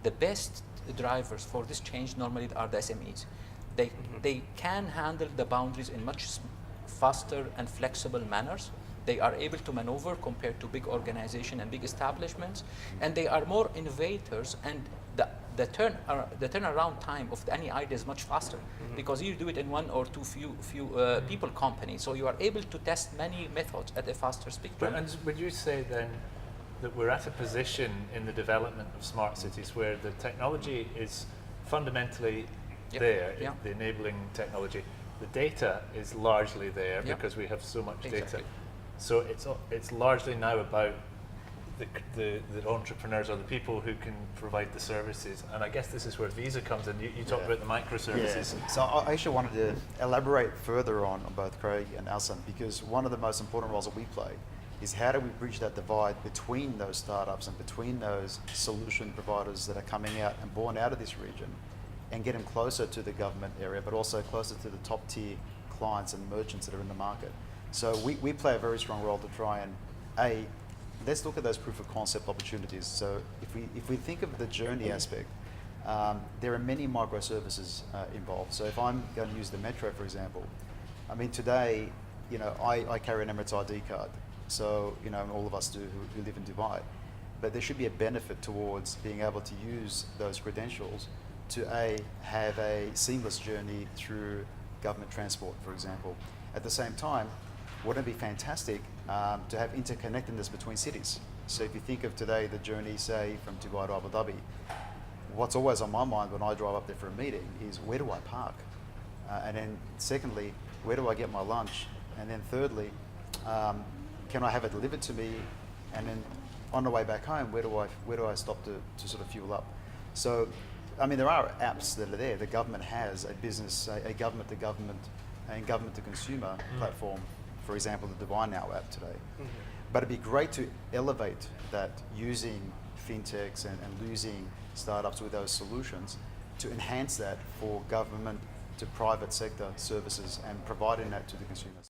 the best drivers for this change normally are the SMEs. They can handle the boundaries in much faster and flexible manners. They are able to maneuver compared to big organizations and big establishments, and they are more innovators, and the turnaround time of any idea is much faster because you do it in one or two few people company. So you are able to test many methods at a faster speed. And would you say then that we're at a position in the development of smart cities where the technology is fundamentally there, the enabling technology, the data is largely there because we have so much data. So it's largely now about the entrepreneurs or the people who can provide the services, and I guess this is where Visa comes in. You talked about the microservices. Yeah. So I actually wanted to elaborate further on both Craig and Alsan, because one of the most important roles that we play is how do we bridge that divide between those startups and between those solution providers that are coming out and born out of this region, and get them closer to the government area, but also closer to the top tier clients and merchants that are in the market. So we play a very strong role to try and, let's look at those proof of concept opportunities. So if we think of the journey aspect, there are many microservices involved. So if I'm going to use the metro, for example, I mean today, I carry an Emirates ID card. So, all of us do who live in Dubai. But there should be a benefit towards being able to use those credentials to have a seamless journey through government transport, for example. At the same time, wouldn't it be fantastic to have interconnectedness between cities? So if you think of today the journey, say, from Dubai to Abu Dhabi, what's always on my mind when I drive up there for a meeting is where do I park? And then secondly, where do I get my lunch? And then thirdly, can I have it delivered to me? And then on the way back home, where do I stop to sort of fuel up? So, I mean, there are apps that are there. The government has a business, a government to government and government to consumer platform. For example, the Dubai Now app today. But it'd be great to elevate that using fintechs and using startups with those solutions to enhance that for government to private sector services and providing that to the consumers.